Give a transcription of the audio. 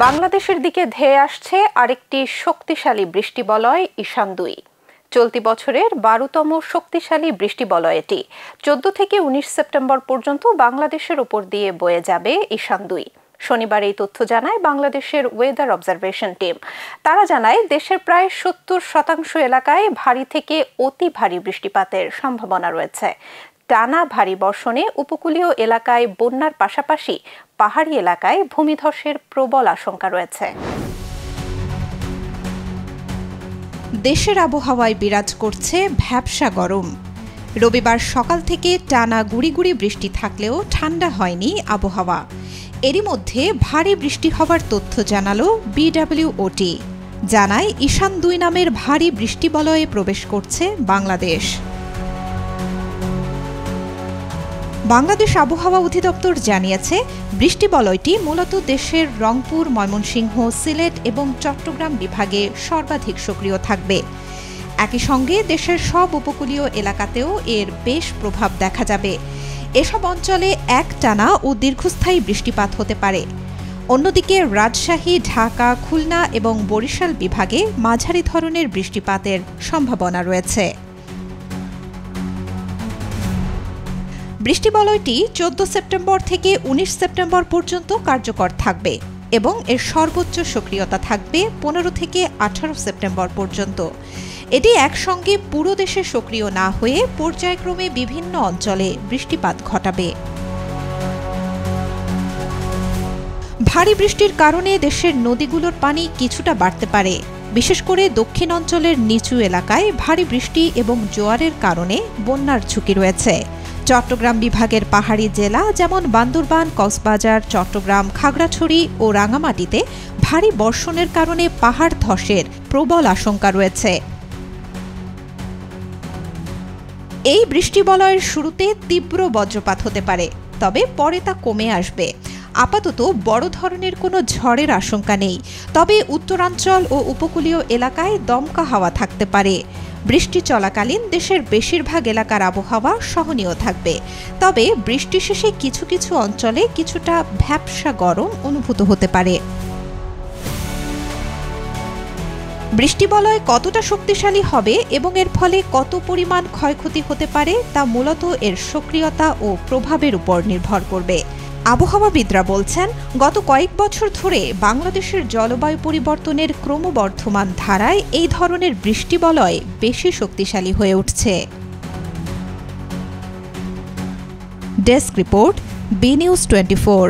বাংলাদেশের দিকে ধেয়ে আসছে আরেকটি শক্তিশালী বৃষ্টিবলয় ঈশান ২। চলতি বছরের ১২তম শক্তিশালী বৃষ্টিবলয় এটি। ১৪ থেকে ১৯ সেপ্টেম্বর পর্যন্ত বাংলাদেশের উপর দিয়ে বয়ে যাবে ঈশান ২। শনিবার এই তথ্য জানায় বাংলাদেশের ওয়েদার অবজারভেশন টিম। তারা জানায় দেশের প্রায় ৭০% এলাকায় ভারী থেকে অতি ভারী বৃষ্টিপাতের সম্ভাবনা রয়েছে। টানা ভারী বর্ষণে উপকূলীয় এলাকায় বন্যার পাশাপাশি পাহাড়ি এলাকায় ভূমিধসের প্রবল আশঙ্কা রয়েছে। দেশের আবহাওয়ায় বিরাজ করছে ভ্যাপসা গরম। রবিবার সকাল থেকে টানা গুড়ি গুড়ি বৃষ্টি থাকলেও ঠান্ডা হয়নি আবহাওয়া। এরই মধ্যে ভারী বৃষ্টি হওয়ার তথ্য জানালো বিডব্লিউওটি। জানায় ঈশান ২ নামের ভারী বৃষ্টিবলয়ে প্রবেশ করছে বাংলাদেশ। বাংলাদেশ আবহাওয়া অধিদপ্তর জানিয়েছে, বৃষ্টিবলয়টি মূলত দেশের রংপুর, ময়মনসিংহ, সিলেট এবং চট্টগ্রাম বিভাগে সর্বাধিক সক্রিয় থাকবে। একই সঙ্গে দেশের সব উপকূলীয় এলাকাতেও এর বেশ প্রভাব দেখা যাবে। এসব অঞ্চলে একটানা ও দীর্ঘস্থায়ী বৃষ্টিপাত হতে পারে। অন্যদিকে রাজশাহী, ঢাকা, খুলনা এবং বরিশাল বিভাগে মাঝারি ধরনের বৃষ্টিপাতের সম্ভাবনা রয়েছে। বৃষ্টিবলয়টি ১৪ সেপ্টেম্বর থেকে ১৯ সেপ্টেম্বর পর্যন্ত কার্যকর থাকবে এবং এর সর্বোচ্চ সক্রিয়তা থাকবে ১৫ থেকে ১৮ সেপ্টেম্বর পর্যন্ত। এটি একসঙ্গে পুরো দেশে সক্রিয় না হয়ে পর্যায়ক্রমে বিভিন্ন অঞ্চলে বৃষ্টিপাত ঘটাবে। ভারী বৃষ্টির কারণে দেশের নদীগুলোর পানি কিছুটা বাড়তে পারে। বিশেষ করে দক্ষিণ অঞ্চলের নিচু এলাকায় ভারী বৃষ্টি এবং জোয়ারের কারণে বন্যার ঝুঁকি রয়েছে। চট্টগ্রাম বিভাগের পাহাড়ি জেলা যেমন বান্দরবান, কক্সবাজার, চট্টগ্রাম, খাগড়াছড়ি ও রাঙামাটিতে ভারী বর্ষণের কারণে পাহাড় ধসের প্রবল আশঙ্কা রয়েছে। এই বৃষ্টিবলয়ের শুরুতে তীব্র বজ্রপাত হতে পারে, তবে পরে তা কমে আসবে। আপাতত বড় ধরনের কোনো ঝড়ের আশঙ্কা নেই, তবে উত্তরাঞ্চল ও উপকূলীয় এলাকায় দমকা হাওয়া থাকতে পারে। বৃষ্টি চলাকালীন দেশের বেশিরভাগ এলাকার আবহাওয়া সহনীয় থাকবে, তবে বৃষ্টি শেষে কিছু কিছু অঞ্চলে কিছুটা ভ্যাপসা গরম অনুভূত হতে পারে। বৃষ্টিবলয় কতটা শক্তিশালী হবে এবং এর ফলে কত পরিমাণ ক্ষয়ক্ষতি হতে পারে তা মূলত এর সক্রিয়তা ও প্রভাবের উপর নির্ভর করবে। আবহাওয়াবিদরা বলছেন, গত কয়েক বছর ধরে বাংলাদেশের জলবায়ু পরিবর্তনের ক্রমবর্ধমান ধারায় এই ধরনের বৃষ্টিবলয় বেশি শক্তিশালী হয়ে উঠছে। Desk report, B news 24।